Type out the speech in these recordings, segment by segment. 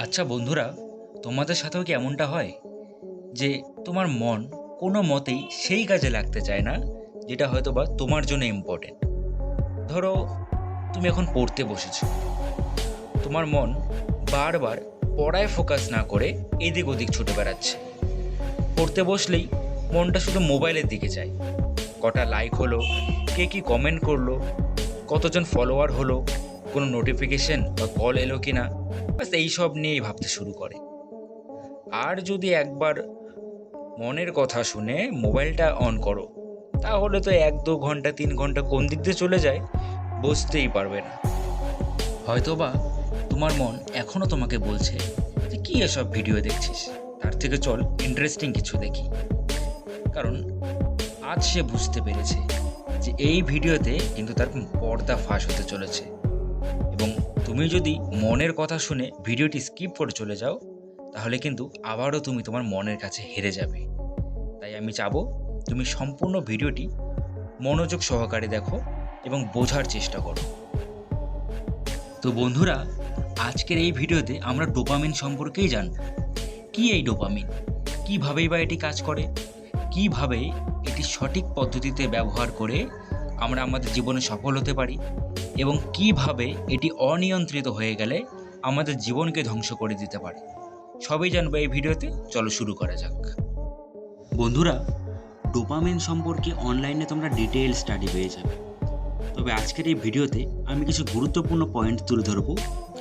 আচ্ছা বন্ধুরা, তোমাদের সাথেও কি এমনটা হয় যে তোমার মন কোনো মতেই সেই কাজে লাগতে চায় না যেটা হয়তোবা তোমার জন্য ইম্পর্টেন্ট? ধরো, তুমি এখন পড়তে বসেছো, তোমার মন বারবার পড়ায় ফোকাস না করে এদিক ওদিক ছুটে বেড়াচ্ছে। পড়তে বসলেই মনটা শুধু মোবাইলের দিকে যায়। কটা লাইক হলো, কে কি কমেন্ট করলো, কতজন ফলোয়ার হলো, কোনো নোটিফিকেশন বা কল এলো কি না, ব্যাস এইসব নিয়েই ভাবতে শুরু করে। আর যদি একবার মনের কথা শুনে মোবাইলটা অন করো, তাহলে তো 1-2 ঘন্টা 3 ঘন্টা কোন দিক দিয়ে চলে যায় বুঝতেই পারবে না। হয়তোবা তোমার মন এখনও তোমাকে বলছে যে কী এসব ভিডিও দেখছিস, তার থেকে চল ইন্টারেস্টিং কিছু দেখি। কারণ আজ সে বুঝতে পেরেছে যে এই ভিডিওতে কিন্তু তার পর্দা ফাঁস হতে চলেছে। এবং তুমি যদি মনের কথা শুনে ভিডিওটি স্কিপ করে চলে যাও, তাহলে কিন্তু আবারও তুমি তোমার মনের কাছে হেরে যাবে। তাই আমি চাবো তুমি সম্পূর্ণ ভিডিওটি মনোযোগ সহকারে দেখো এবং বোঝার চেষ্টা করো। তো বন্ধুরা, আজকের এই ভিডিওতে আমরা ডোপামিন সম্পর্কেই জানব। কি এই ডোপামিন, কীভাবেই বা এটি কাজ করে, কিভাবে এটি সঠিক পদ্ধতিতে ব্যবহার করে আমরা আমাদের জীবনে সফল হতে পারি, এবং কিভাবে এটি অনিয়ন্ত্রিত হয়ে গেলে আমাদের জীবনকে ধ্বংস করে দিতে পারে, সবই জানবো এই ভিডিওতে। চলো শুরু করা যাক। বন্ধুরা, ডোপামিন সম্পর্কে অনলাইনে তোমরা ডিটেইল স্টাডি পেয়ে যাবে। তবে আজকের এই ভিডিওতে আমি কিছু গুরুত্বপূর্ণ পয়েন্ট তুলে ধরবো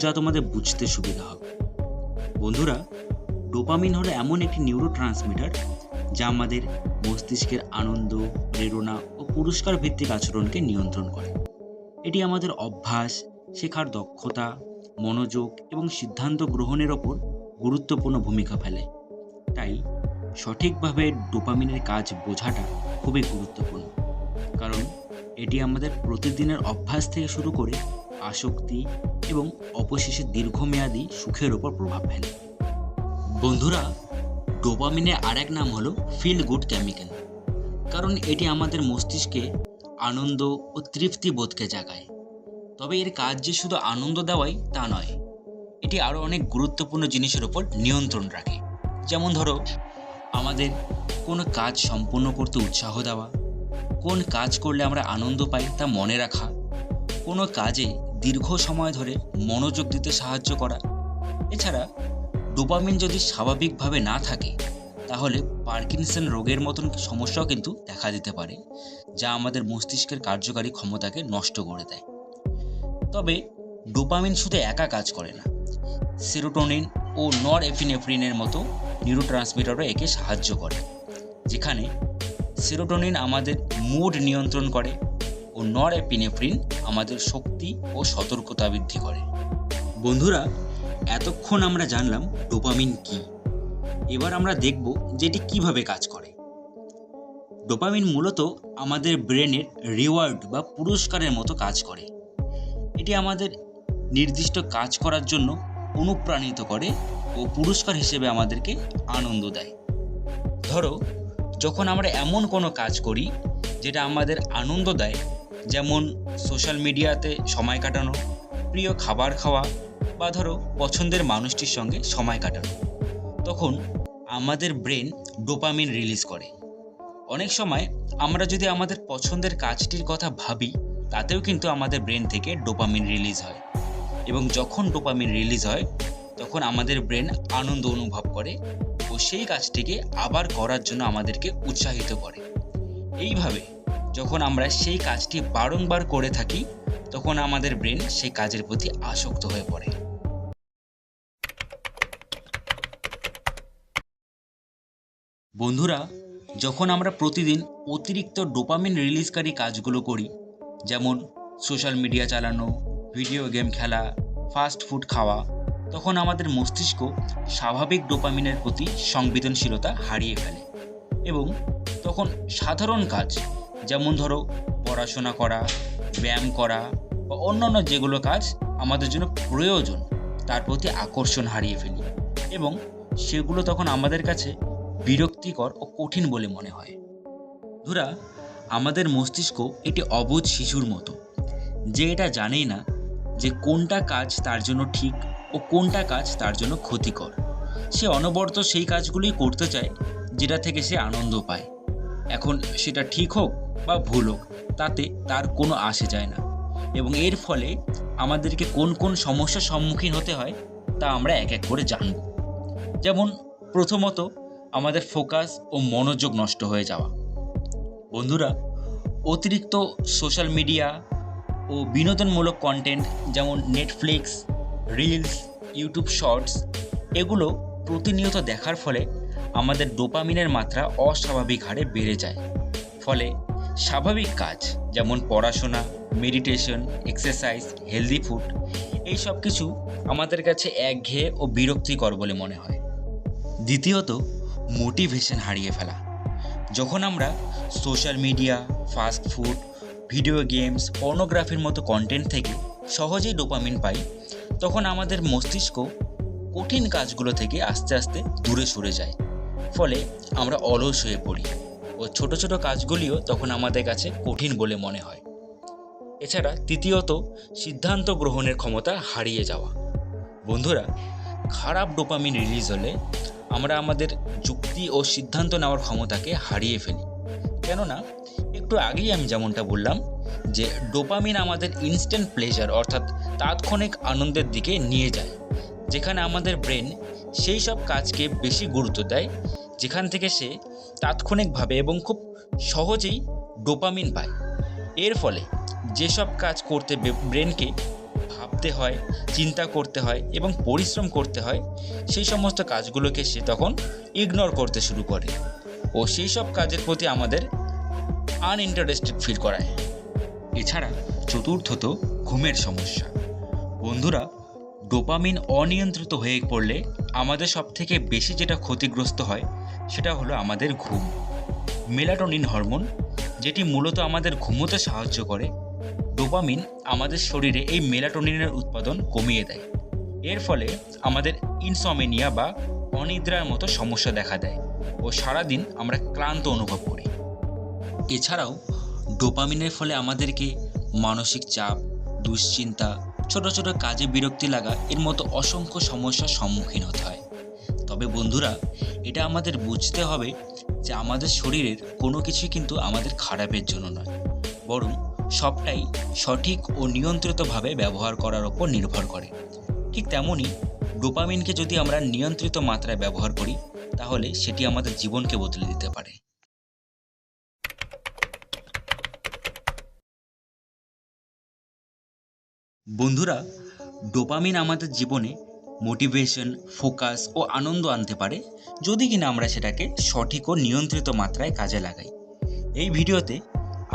যা তোমাদের বুঝতে সুবিধা হবে। বন্ধুরা, ডোপামিন হলো এমন একটি নিউরোট্রান্সমিটার যা আমাদের মস্তিষ্কের আনন্দ, প্রেরণা ও পুরস্কার ভিত্তিক আচরণকে নিয়ন্ত্রণ করে। এটি আমাদের অভ্যাস, শেখার দক্ষতা, মনোযোগ এবং সিদ্ধান্ত গ্রহণের ওপর গুরুত্বপূর্ণ ভূমিকা ফেলে। তাই সঠিকভাবে ডোপামিনের কাজ বোঝাটা খুবই গুরুত্বপূর্ণ, কারণ এটি আমাদের প্রতিদিনের অভ্যাস থেকে শুরু করে আসক্তি এবং অবশেষে দীর্ঘমেয়াদী সুখের ওপর প্রভাব ফেলে। বন্ধুরা, ডোপামিনের আরেক নাম হলো ফিল গুড কেমিক্যাল, কারণ এটি আমাদের মস্তিষ্কে আনন্দ ও তৃপ্তি বোধকে জাগায়। তবে এর কাজ যে শুধু আনন্দ দেওয়াই তা নয়, এটি আরও অনেক গুরুত্বপূর্ণ জিনিসের ওপর নিয়ন্ত্রণ রাখে। যেমন ধরো, আমাদের কোনো কাজ সম্পূর্ণ করতে উৎসাহ দেওয়া, কোন কাজ করলে আমরা আনন্দ পাই তা মনে রাখা, কোনো কাজে দীর্ঘ সময় ধরে মনোযোগ দিতে সাহায্য করা। এছাড়া ডোপামিন যদি স্বাভাবিকভাবে না থাকে, তাহলে পার্কিনসন রোগের মতন সমস্যাও কিন্তু দেখা দিতে পারে, যা আমাদের মস্তিষ্কের কার্যকারী ক্ষমতাকে নষ্ট করে দেয়। তবে ডোপামিন শুধু একা কাজ করে না, সেরোটোনিন ও নরএপিনেফ্রিনের মতো নিউরোট্রান্সমিটারও একে সাহায্য করে। যেখানে সেরোটোনিন আমাদের মুড নিয়ন্ত্রণ করে ও নরএপিনেফ্রিন আমাদের শক্তি ও সতর্কতা বৃদ্ধি করে। বন্ধুরা, এতক্ষণ আমরা জানলাম ডোপামিন কি। এবার আমরা দেখব যে এটি কীভাবে কাজ করে। ডোপামিন মূলত আমাদের ব্রেনের রিওয়ার্ড বা পুরস্কারের মতো কাজ করে। এটি আমাদের নির্দিষ্ট কাজ করার জন্য অনুপ্রাণিত করে ও পুরস্কার হিসেবে আমাদেরকে আনন্দ দেয়। ধরো, যখন আমরা এমন কোনো কাজ করি যেটা আমাদের আনন্দ দেয়, যেমন সোশ্যাল মিডিয়াতে সময় কাটানো, প্রিয় খাবার খাওয়া, বা ধরো পছন্দের মানুষটির সঙ্গে সময় কাটানো, তখন আমাদের ব্রেন ডোপামিন রিলিজ করে। অনেক সময় আমরা যদি আমাদের পছন্দের কাজটির কথা ভাবি, তাতেও কিন্তু আমাদের ব্রেন থেকে ডোপামিন রিলিজ হয়। এবং যখন ডোপামিন রিলিজ হয়, তখন আমাদের ব্রেন আনন্দ অনুভব করে ও সেই কাজটিকে আবার করার জন্য আমাদেরকে উৎসাহিত করে। এইভাবে যখন আমরা সেই কাজটি বারংবার করে থাকি, তখন আমাদের ব্রেন সেই কাজের প্রতি আসক্ত হয়ে পড়ে। বন্ধুরা, যখন আমরা প্রতিদিন অতিরিক্ত ডোপামিন রিলিজকারী কাজগুলো করি, যেমন সোশ্যাল মিডিয়া চালানো, ভিডিও গেম খেলা, ফাস্ট ফুড খাওয়া, তখন আমাদের মস্তিষ্ক স্বাভাবিক ডোপামিনের প্রতি সংবেদনশীলতা হারিয়ে ফেলে। এবং তখন সাধারণ কাজ, যেমন ধরো পড়াশোনা করা, ব্যায়াম করা বা অন্যান্য যেগুলো কাজ আমাদের জন্য প্রয়োজন, তার প্রতি আকর্ষণ হারিয়ে ফেলি এবং সেগুলো তখন আমাদের কাছে বিরক্তিকর ও কঠিন বলে মনে হয়। বন্ধুরা, আমাদের মস্তিষ্ক এটি অবুঝ শিশুর মতো, যে এটা জানেই না যে কোনটা কাজ তার জন্য ঠিক ও ও কোনটা কাজ তার জন্য ক্ষতিকর। সে অনবরত সেই কাজগুলোই করতে চায় যেটা থেকে সে আনন্দ পায়। এখন সেটা ঠিক হোক বা ভুল হোক, তাতে তার কোনো আসে যায় না। এবং এর ফলে আমাদেরকে কোন কোন সমস্যার সম্মুখীন হতে হয় তা আমরা এক এক করে জানব। যেমন প্রথমত, আমাদের ফোকাস ও মনোযোগ নষ্ট হয়ে যাওয়া। বন্ধুরা, অতিরিক্ত সোশ্যাল মিডিয়া ও বিনোদনমূলক কন্টেন্ট যেমন নেটফ্লিক্স, রিলস, ইউটিউব শর্টস এগুলো প্রতিনিয়ত দেখার ফলে আমাদের ডোপামিনের মাত্রা অস্বাভাবিক হারে বেড়ে যায়। ফলে স্বাভাবিক কাজ যেমন পড়াশোনা, মেডিটেশন, এক্সারসাইজ, হেলদি ফুড এই সব কিছু আমাদের কাছে একঘেয়ে ও বিরক্তিকর বলে মনে হয়। দ্বিতীয়ত, মোটিভেশন হারিয়ে ফেলা। যখন আমরা social media, fast food, video games, পর্নোগ্রাফির মতো কন্টেন্ট থেকে সহজেই ডোপামিন পাই, তখন আমাদের মস্তিষ্ক কঠিন কাজগুলো থেকে আস্তে আস্তে দূরে সরে যায়। ফলে আমরা অলস হয়ে পড়ি ও ছোট ছোট কাজগুলিও তখন আমাদের কাছে কঠিন বলে মনে হয়। এছাড়া তৃতীয়ত, সিদ্ধান্ত গ্রহণের ক্ষমতা হারিয়ে যাওয়া। বন্ধুরা, খারাপ ডোপামিন রিলিজ হলে আমরা আমাদের যুক্তি ও সিদ্ধান্ত নেওয়ার ক্ষমতাকে হারিয়ে ফেলি। কেননা একটু আগেই আমি যেমনটা বললাম যে ডোপামিন আমাদের ইনস্ট্যান্ট প্লেজার অর্থাৎ তাৎক্ষণিক আনন্দের দিকে নিয়ে যায়, যেখানে আমাদের ব্রেন সেই সব কাজকে বেশি গুরুত্ব দেয় যেখান থেকে সে তাৎক্ষণিকভাবে এবং খুব সহজেই ডোপামিন পায়। এর ফলে যেসব কাজ করতে ব্রেনকে ভাবতে হয়, চিন্তা করতে হয় এবং পরিশ্রম করতে হয়, সেই সমস্ত কাজগুলোকে সে তখন ইগনোর করতে শুরু করে ও সেই সব কাজের প্রতি আমাদের আনইন্টারেস্টেড ফিল করায়। এছাড়া চতুর্থত, ঘুমের সমস্যা। বন্ধুরা, ডোপামিন অনিয়ন্ত্রিত হয়ে পড়লে আমাদের সবথেকে বেশি যেটা ক্ষতিগ্রস্ত হয় সেটা হলো আমাদের ঘুম। মেলাটোনিন হরমোন, যেটি মূলত আমাদের ঘুমোতে সাহায্য করে, ডোপামিন আমাদের শরীরে এই মেলাটোনিনের উৎপাদন কমিয়ে দেয়। এর ফলে আমাদের ইনসোমনিয়া বা অনিদ্রার মতো সমস্যা দেখা দেয় ও সারাদিন আমরা ক্লান্ত অনুভব করি। এছাড়াও ডোপামিনের ফলে আমাদেরকে মানসিক চাপ, দুশ্চিন্তা, ছোট ছোট কাজে বিরক্তি লাগা এর মতো অসংখ্য সমস্যার সম্মুখীন হতে হয়। তবে বন্ধুরা, এটা আমাদের বুঝতে হবে যে আমাদের শরীরের কোনো কিছুই কিন্তু আমাদের খারাপের জন্য নয়, বরং সবটাই সঠিক ও নিয়ন্ত্রিতভাবে ব্যবহার করার ওপর নির্ভর করে। ঠিক তেমনই ডোপামিনকে যদি আমরা নিয়ন্ত্রিত মাত্রায় ব্যবহার করি তাহলে সেটি আমাদের জীবনকে বদলে দিতে পারে। বন্ধুরা, ডোপামিন আমাদের জীবনে মোটিভেশন, ফোকাস ও আনন্দ আনতে পারে যদি কিনা আমরা সেটাকে সঠিক ও নিয়ন্ত্রিত মাত্রায় কাজে লাগাই। এই ভিডিওতে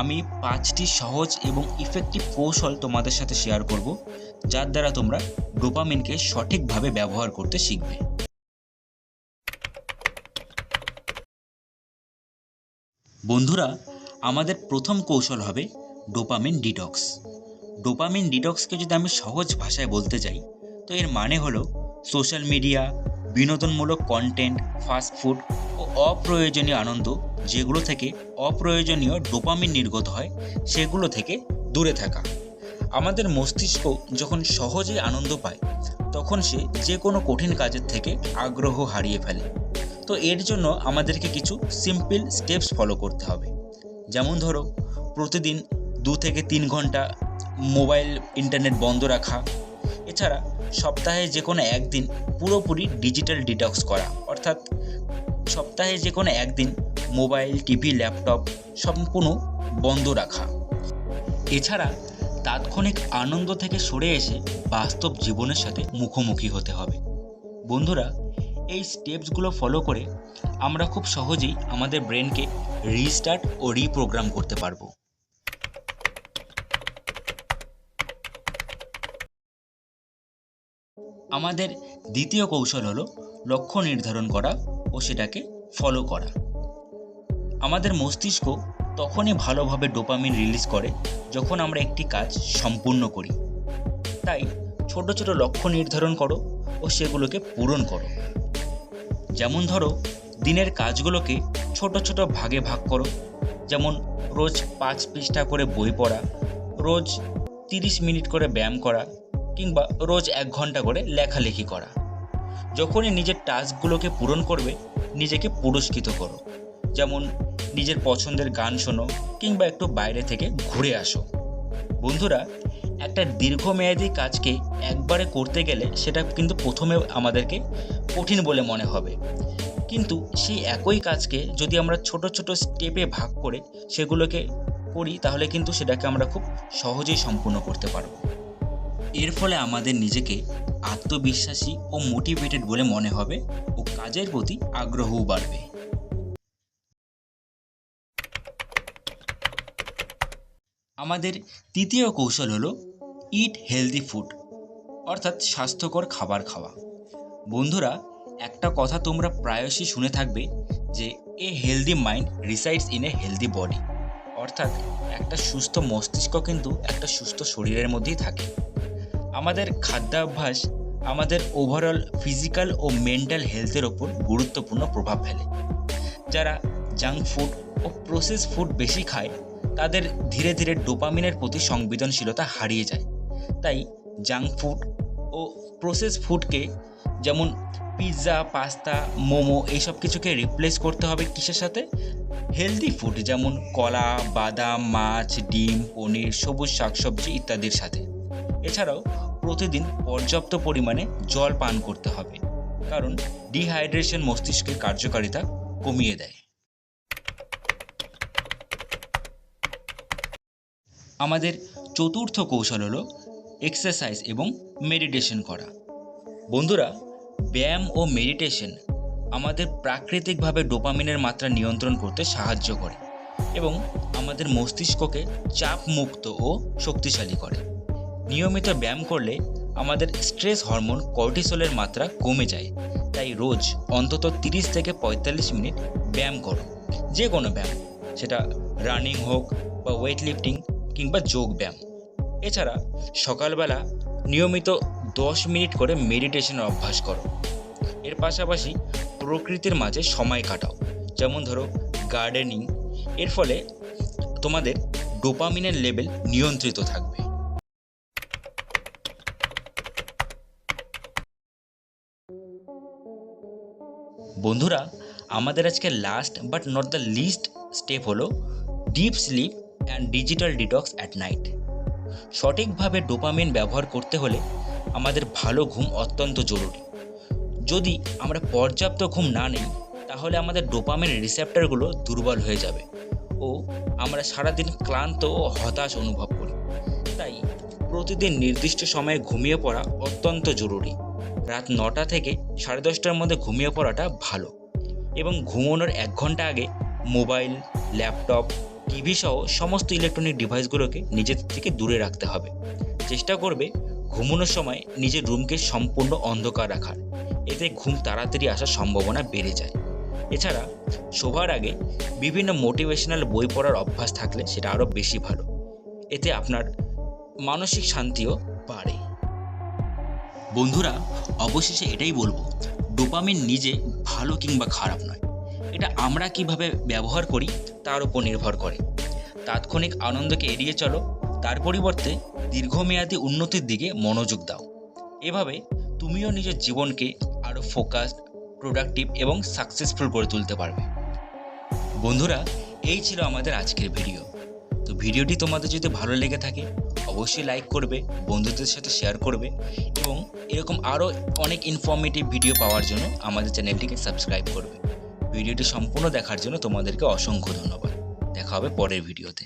আমি 5টি সহজ এবং ইফেক্টিভ কৌশল তোমাদের সাথে শেয়ার করব, যার দ্বারা তোমরা ডোপামিনকে সঠিকভাবে ব্যবহার করতে শিখবে। বন্ধুরা, আমাদের প্রথম কৌশল হবে ডোপামিন ডিটক্স। ডোপামিন ডিটক্সকে যদি আমি সহজ ভাষায় বলতে যাই তো এর মানে হলো সোশ্যাল মিডিয়া, বিনোদনমূলক কন্টেন্ট, ফাস্ট ফুড ও অপ্রয়োজনীয় আনন্দ যেগুলো থেকে অপ্রয়োজনীয় ডোপামিন নির্গত হয় সেগুলো থেকে দূরে থাকা। আমাদের মস্তিষ্ক যখন সহজেই আনন্দ পায় তখন সে যে কোনো কঠিন কাজের থেকে আগ্রহ হারিয়ে ফেলে। তো এর জন্য আমাদেরকে কিছু সিম্পল স্টেপস ফলো করতে হবে। যেমন ধরো, প্রতিদিন 2 থেকে 3 ঘন্টা মোবাইল ইন্টারনেট বন্ধ রাখা। এছাড়া সপ্তাহে যে কোনো একদিন পুরোপুরি ডিজিটাল ডিটক্স করা, অর্থাৎ সপ্তাহে যে কোনো একদিন মোবাইল, টিভি, ল্যাপটপ সম্পূর্ণ বন্ধ রাখা। এছাড়া তাৎক্ষণিক আনন্দ থেকে সরে এসে বাস্তব জীবনের সাথে মুখোমুখি হতে হবে। বন্ধুরা, এই স্টেপসগুলো ফলো করে আমরা খুব সহজেই আমাদের ব্রেনকে রিস্টার্ট ও রিপ্রোগ্রাম করতে পারবো। আমাদের দ্বিতীয় কৌশল হলো লক্ষ্য নির্ধারণ করা ও সেটাকে ফলো করা। আমাদের মস্তিষ্ক তখনই ভালোভাবে ডোপামিন রিলিজ করে যখন আমরা একটি কাজ সম্পূর্ণ করি। তাই ছোট ছোট লক্ষ্য নির্ধারণ করো ও সেগুলোকে পূরণ করো। যেমন ধরো, দিনের কাজগুলোকে ছোট ছোট ভাগে ভাগ করো। যেমন রোজ 5 পৃষ্ঠা করে বই পড়া, রোজ 30 মিনিট করে ব্যায়াম করা, কিংবা রোজ 1 ঘন্টা করে লেখালেখি করা। যখনই নিজের টাস্কগুলোকে পূরণ করবে নিজেকে পুরস্কৃত করো, যেমন নিজের পছন্দের গান শোনো কিংবা একটু বাইরে থেকে ঘুরে আসো। বন্ধুরা, একটা দীর্ঘমেয়াদী কাজকে একবারে করতে গেলে সেটা কিন্তু প্রথমে আমাদেরকে কঠিন বলে মনে হবে, কিন্তু সেই একই কাজকে যদি আমরা ছোট ছোট স্টেপে ভাগ করে সেগুলোকে করি তাহলে কিন্তু সেটাকে আমরা খুব সহজেই সম্পূর্ণ করতে পারব। এর ফলে আমাদের নিজেকে আত্মবিশ্বাসী ও মোটিভেটেড বলে মনে হবে ও কাজের প্রতি আগ্রহও বাড়বে। আমাদের তৃতীয় কৌশল হলো ইট হেলদি ফুড, অর্থাৎ স্বাস্থ্যকর খাবার খাওয়া। বন্ধুরা, একটা কথা তোমরা প্রায়শই শুনে থাকবে যে এ healthy mind resides in a healthy body, অর্থাৎ একটা সুস্থ মস্তিষ্ক কিন্তু একটা সুস্থ শরীরের মধ্যেই থাকে। আমাদের খাদ্যাভ্যাস আমাদের ওভারঅল ফিজিক্যাল ও মেন্টাল হেলথের ওপর গুরুত্বপূর্ণ প্রভাব ফেলে। যারা জাঙ্ক ফুড ও প্রসেস ফুড বেশি খায় তাদের ধীরে ধীরে ডোপামিনের প্রতি সংবেদনশীলতা হারিয়ে যায়। তাই জাঙ্ক ফুড ও প্রসেস ফুডকে, যেমন পিৎজা, পাস্তা, মোমো, এইসব কিছুকে রিপ্লেস করতে হবে কিসের সাথে? হেলদি ফুড, যেমন কলা, বাদাম, মাছ, ডিম, পনির, সবুজ শাকসবজি ইত্যাদির সাথে। এছাড়াও প্রতিদিন পর্যাপ্ত পরিমাণে জল পান করতে হবে, কারণ ডিহাইড্রেশন মস্তিষ্কের কার্যকারিতা কমিয়ে দেয়। আমাদের চতুর্থ কৌশল হলো এক্সারসাইজ এবং মেডিটেশন করা। বন্ধুরা, ব্যায়াম ও মেডিটেশন আমাদের প্রাকৃতিকভাবে ডোপামিনের মাত্রা নিয়ন্ত্রণ করতে সাহায্য করে এবং আমাদের মস্তিষ্ককে চাপমুক্ত ও শক্তিশালী করে। নিয়মিত ব্যায়াম করলে আমাদের স্ট্রেস হরমোন কর্টিসলের মাত্রা কমে যায়। তাই রোজ অন্তত 30 থেকে 45 মিনিট ব্যায়াম করো, যে কোনো ব্যায়াম, সেটা রানিং হোক বা ওয়েট লিফটিং কিংবা যোগ ব্যায়াম। এছাড়া সকালবেলা নিয়মিত 10 মিনিট করে মেডিটেশনের অভ্যাস করো। এর পাশাপাশি প্রকৃতির মাঝে সময় কাটাও, যেমন ধরো গার্ডেনিং। এর ফলে তোমাদের ডোপামিনের লেভেল নিয়ন্ত্রিত থাকবে। বন্ধুরা, আমাদের আজকে last but not the least step হলো deep sleep and digital detox at night. সঠিকভাবে ডোপামিন ব্যবহার করতে হলে আমাদের ভালো ঘুম অত্যন্ত জরুরি। যদি আমরা পর্যাপ্ত ঘুম না নিই তাহলে আমাদের ডোপামিন রিসেপ্টরগুলো দুর্বল হয়ে যাবে ও আমরা সারাদিন ক্লান্ত ও হতাশ অনুভব করি। তাই প্রতিদিন নির্দিষ্ট সময়ে ঘুমিয়ে পড়া অত্যন্ত জরুরি। রাত 9টা থেকে 10:30টার মধ্যে ঘুমিয়ে পড়াটা ভালো এবং ঘুমানোর 1 ঘন্টা আগে মোবাইল, ল্যাপটপ, টিভি সহ সমস্ত ইলেকট্রনিক ডিভাইসগুলোকে নিজের থেকে দূরে রাখতে হবে। চেষ্টা করবে ঘুমানোর সময় নিজের রুমকে সম্পূর্ণ অন্ধকার রাখার, এতে ঘুম তাড়াতাড়ি আসার সম্ভাবনা বেড়ে যায়। এছাড়া শোবার আগে বিভিন্ন মোটিভেশনাল বই পড়ার অভ্যাস থাকলে সেটা আরও বেশি ভালো, এতে আপনার মানসিক শান্তিও বাড়ে। বন্ধুরা, অবশেষে এটাই বলবো, ডোপামিন নিজে ভালো কিংবা খারাপ নয়, এটা আমরা কিভাবে ব্যবহার করি তার উপর নির্ভর করে। তাৎক্ষণিক আনন্দকে এড়িয়ে চলো, তার পরিবর্তে দীর্ঘমেয়াদী উন্নতির দিকে মনোযোগ দাও। এভাবে তুমিও নিজের জীবনকে আরও ফোকাসড, প্রোডাক্টিভ এবং সাকসেসফুল করে তুলতে পারবে। বন্ধুরা, এই ছিল আমাদের আজকের ভিডিও। তো ভিডিওটি তোমাদের যদি ভালো লেগে থাকে অবশ্যই লাইক করবে, বন্ধুদের সাথে শেয়ার করবে এবং এরকম আরও অনেক ইনফরমেটিভ ভিডিও পাওয়ার জন্য আমাদের চ্যানেলটিকে সাবস্ক্রাইব করবে। ভিডিওটি সম্পূর্ণ দেখার জন্য তোমাদেরকে অসংখ্য ধন্যবাদ। দেখা হবে পরের ভিডিওতে।